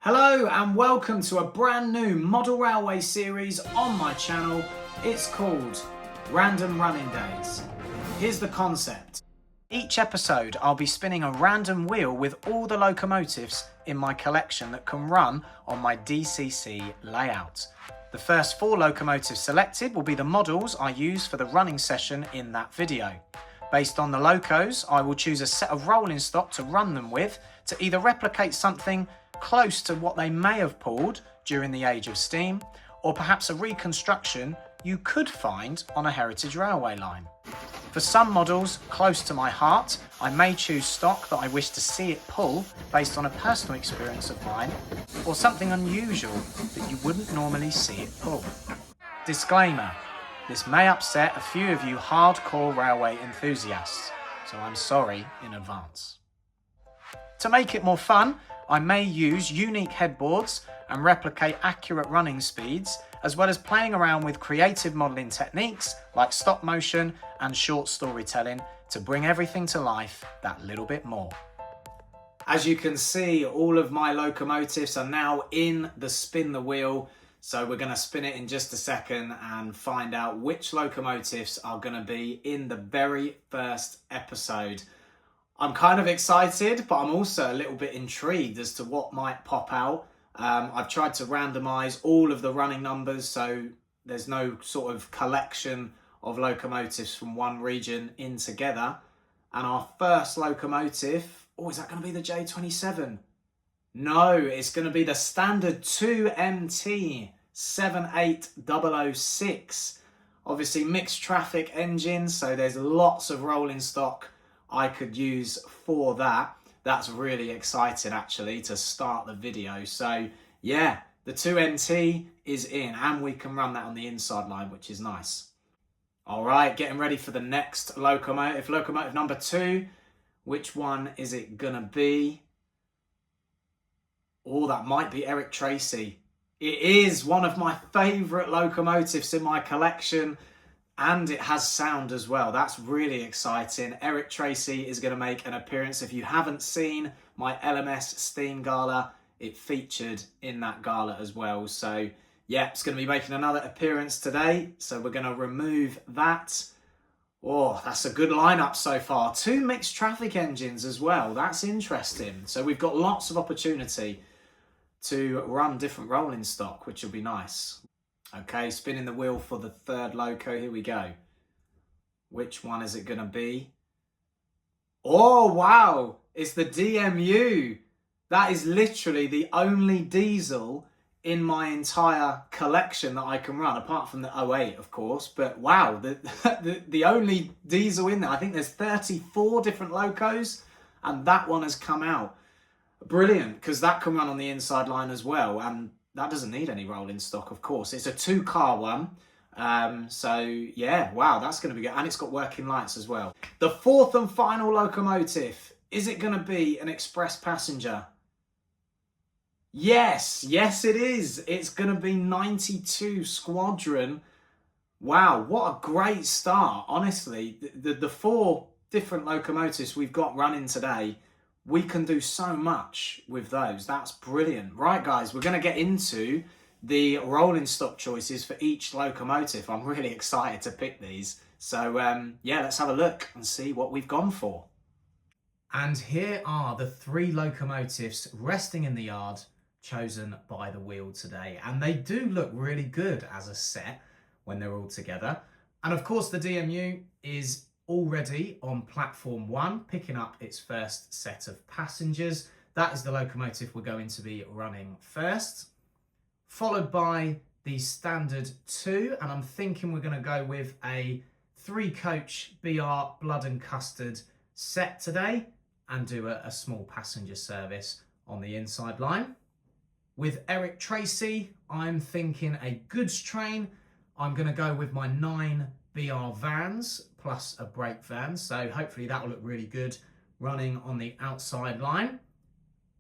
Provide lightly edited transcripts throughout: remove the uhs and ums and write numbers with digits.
Hello and welcome to a brand new model railway series on my channel. It's called Random Running Days. Here's the concept. Each episode I'll be spinning a random wheel with all the locomotives in my collection that can run on my DCC layout. The first 4 locomotives selected will be the models I use for the running session in that video. Based on the locos, I will choose a set of rolling stock to run them with to either replicate something close to what they may have pulled during the age of steam, or perhaps a reconstruction you could find on a heritage railway line. For some models close to my heart, I may choose stock that I wish to see it pull based on a personal experience of mine, or something unusual that you wouldn't normally see it pull. Disclaimer, this may upset a few of you hardcore railway enthusiasts, so I'm sorry in advance. To make it more fun, I may use unique headboards and replicate accurate running speeds, as well as playing around with creative modelling techniques like stop motion and short storytelling to bring everything to life that little bit more. As you can see, all of my locomotives are now in the spin the wheel, so we're going to spin it in just a second and find out which locomotives are going to be in the very first episode. I'm kind of excited, but I'm also a little bit intrigued as to what might pop out. I've tried to randomise all of the running numbers, so there's no sort of collection of locomotives from one region in together. And our first locomotive, is that going to be the J27? No, it's going to be the standard 2MT 78006. Obviously mixed traffic engine, so there's lots of rolling stock I could use for that. That's really exciting actually to start the video. So yeah, the 2MT is in and we can run that on the inside line, which is nice. All right, getting ready for the next locomotive. Locomotive number 2. Which one is it gonna be? Oh, that might be Eric Tracy. It is one of my favourite locomotives in my collection. And it has sound as well. That's really exciting. Eric Tracy is going to make an appearance. If you haven't seen my LMS Steam Gala, it featured in that gala as well. So yeah, it's going to be making another appearance today. So we're going to remove that. Oh, that's a good lineup so far. 2 mixed traffic engines as well. That's interesting. So we've got lots of opportunity to run different rolling stock, which will be nice. Okay, spinning the wheel for the third loco. Here we go. Which one is it going to be? Oh, wow. It's the DMU. That is literally the only diesel in my entire collection that I can run, apart from the 08, of course. But wow, the only diesel in there. I think there's 34 different locos, and that one has come out. Brilliant, because that can run on the inside line as well. And that doesn't need any rolling stock, of course. It's a 2-car one. So yeah, wow, that's going to be good. And it's got working lights as well. The 4th and final locomotive. Is it going to be an express passenger? Yes, it is. It's going to be 92 Squadron. Wow, what a great start. Honestly, the 4 different locomotives we've got running today, we can do so much with those. That's brilliant. Right, guys, we're going to get into the rolling stock choices for each locomotive. I'm really excited to pick these. So, yeah, let's have a look and see what we've gone for. And here are the 3 locomotives resting in the yard chosen by the wheel today. And they do look really good as a set when they're all together. And of course, the DMU is already on platform 1, picking up its first set of passengers. That is the locomotive we're going to be running first, followed by the standard 2, and I'm thinking we're going to go with a 3-coach BR Blood and Custard set today and do a small passenger service on the inside line. With Eric Tracy, I'm thinking a goods train. I'm going to go with my 9 BR vans plus a brake van, so hopefully that will look really good running on the outside line.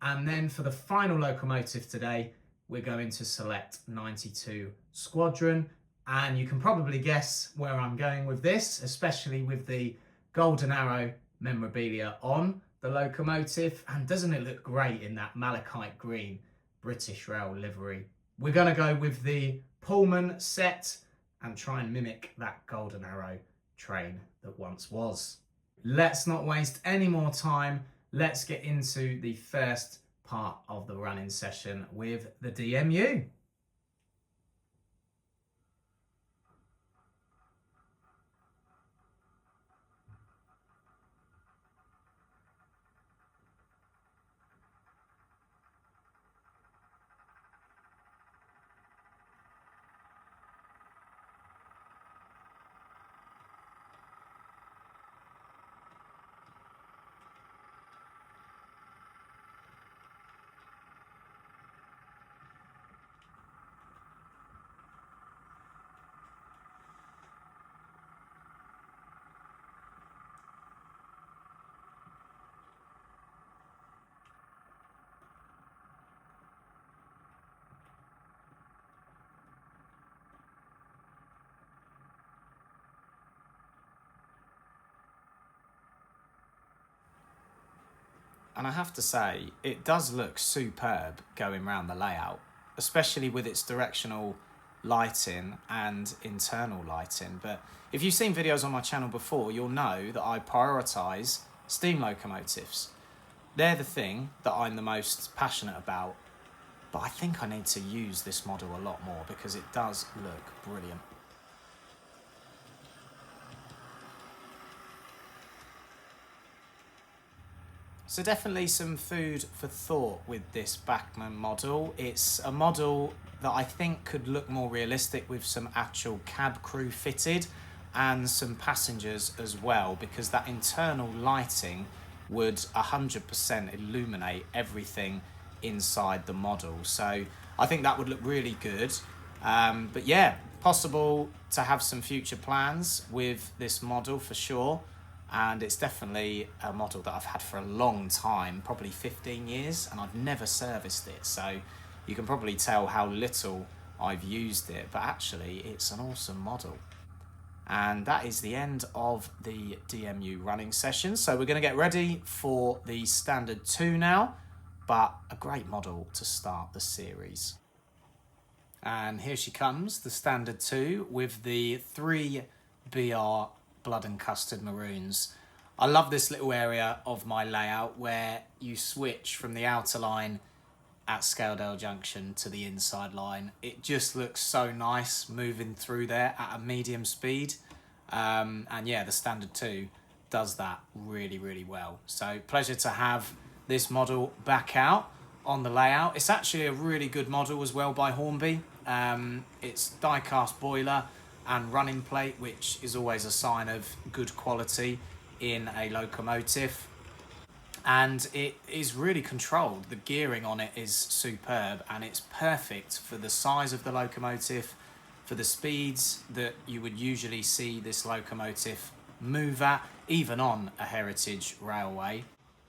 And then for the final locomotive today, we're going to select 92 Squadron, and you can probably guess where I'm going with this, especially with the Golden Arrow memorabilia on the locomotive. And doesn't it look great in that malachite green? British Rail livery. We're going to go with the Pullman set and try and mimic that Golden Arrow train that once was. Let's not waste any more time. Let's get into the first part of the running session with the DMU. And I have to say, it does look superb going around the layout, especially with its directional lighting and internal lighting. But if you've seen videos on my channel before, you'll know that I prioritise steam locomotives. They're the thing that I'm the most passionate about, but I think I need to use this model a lot more because it does look brilliant. So definitely some food for thought with this Bachmann model. It's a model that I think could look more realistic with some actual cab crew fitted and some passengers as well, because that internal lighting would 100% illuminate everything inside the model. So I think that would look really good. But yeah, possible to have some future plans with this model for sure. And it's definitely a model that I've had for a long time, probably 15 years, and I've never serviced it. So you can probably tell how little I've used it, but actually it's an awesome model. And that is the end of the DMU running session. So we're going to get ready for the Standard 2 now, but a great model to start the series. And here she comes, the Standard 2 with the 3 BR Blood and Custard Maroons. I love this little area of my layout where you switch from the outer line at Scaledale Junction to the inside line. It just looks so nice moving through there at a medium speed. And yeah, the Standard 2 does that really, really well. So pleasure to have this model back out on the layout. It's actually a really good model as well by Hornby. It's die-cast boiler and running plate, which is always a sign of good quality in a locomotive. And it is really controlled. The gearing on it is superb, and it's perfect for the size of the locomotive, for the speeds that you would usually see this locomotive move at, even on a heritage railway.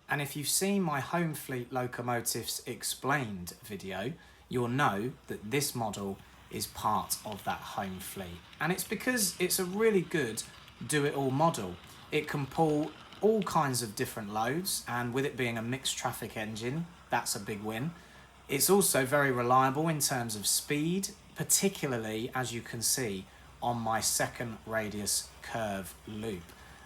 And if you've seen my Home Fleet Locomotives Explained video, you'll know that this model is part of that Home Fleet. And it's because it's a really good do-it-all model. It can pull all kinds of different loads, and with it being a mixed traffic engine, that's a big win. It's also very reliable in terms of speed, particularly as you can see on my second radius curve loop.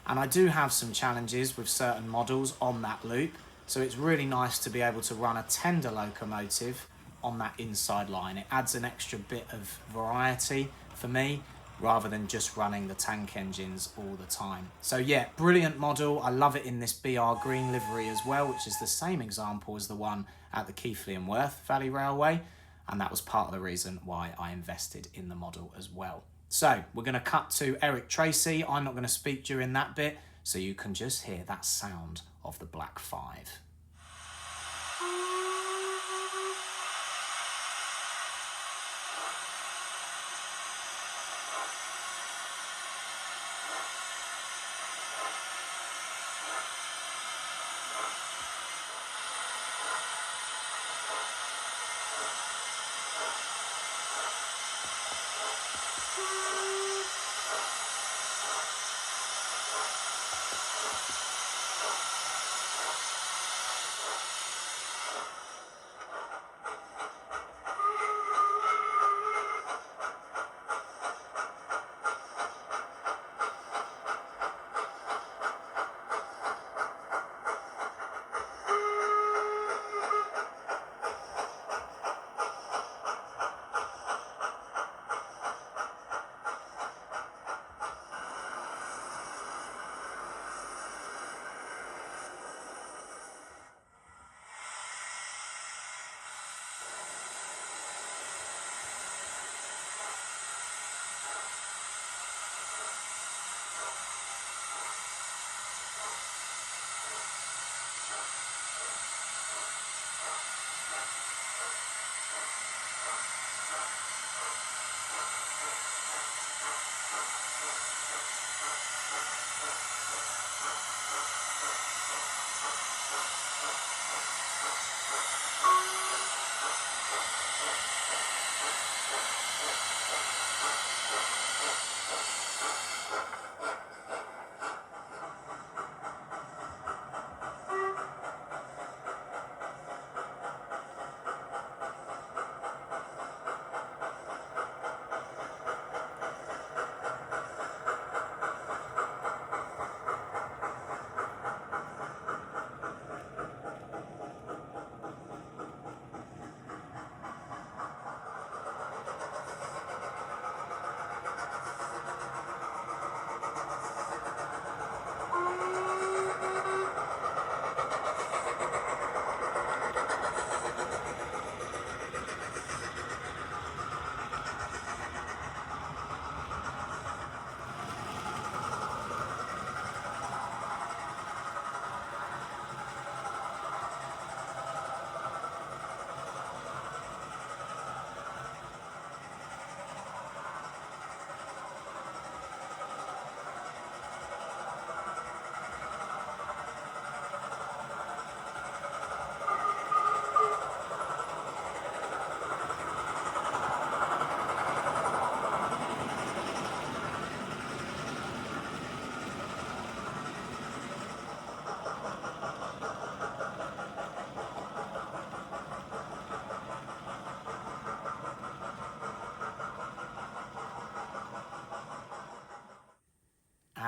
And I do have some challenges with certain models on that loop, so it's really nice to be able to run a tender locomotive on that inside line. It adds an extra bit of variety for me rather than just running the tank engines all the time. So yeah, brilliant model. I love it in this BR green livery as well, which is the same example as the one at the Keighley and Worth Valley Railway, and that was part of the reason why I invested in the model as well. So we're going to cut to Eric Tracy. I'm not going to speak during that bit, so you can just hear that sound of the Black 5.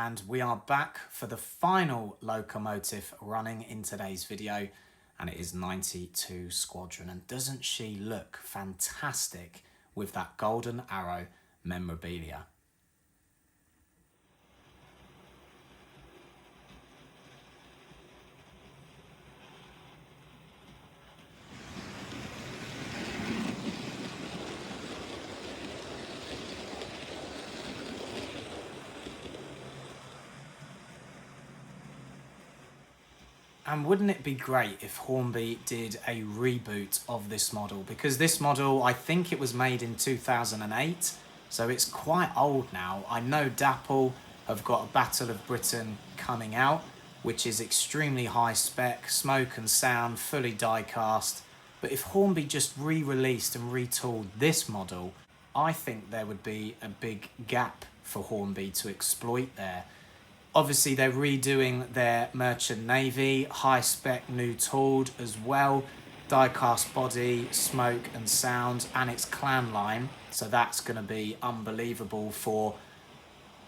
and we are back for the final locomotive running in today's video, and it is 92 Squadron. And doesn't she look fantastic with that golden arrow memorabilia? And wouldn't it be great if Hornby did a reboot of this model? Because this model, I think it was made in 2008, so it's quite old now. I know Dapple have got a Battle of Britain coming out, which is extremely high spec, smoke and sound, fully die-cast. But if Hornby just re-released and retooled this model, I think there would be a big gap for Hornby to exploit there. Obviously, they're redoing their Merchant Navy, high-spec new tooled as well, die-cast body, smoke and sound, and its clan line. So that's going to be unbelievable for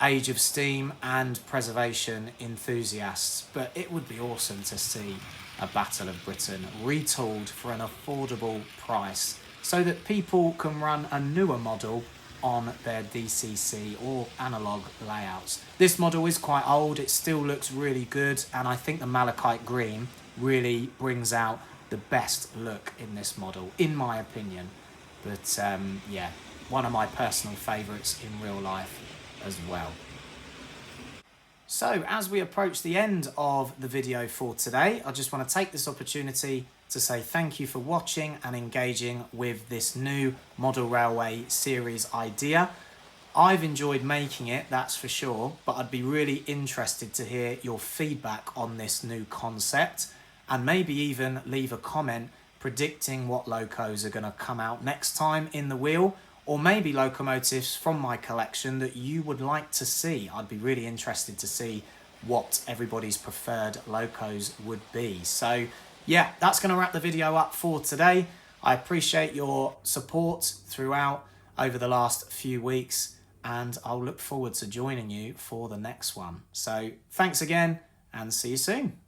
Age of Steam and preservation enthusiasts. But it would be awesome to see a Battle of Britain retooled for an affordable price so that people can run a newer model on their DCC or analog layouts. This model is quite old, it still looks really good, and I think the malachite green really brings out the best look in this model, in my opinion. But yeah, one of my personal favourites in real life as well. So as we approach the end of the video for today, I just want to take this opportunity to say thank you for watching and engaging with this new model railway series idea. I've enjoyed making it, that's for sure, but I'd be really interested to hear your feedback on this new concept, and maybe even leave a comment predicting what locos are going to come out next time in the wheel, or maybe locomotives from my collection that you would like to see. I'd be really interested to see what everybody's preferred locos would be. So yeah, that's going to wrap the video up for today. I appreciate your support throughout over the last few weeks, and I'll look forward to joining you for the next one. So thanks again, and see you soon.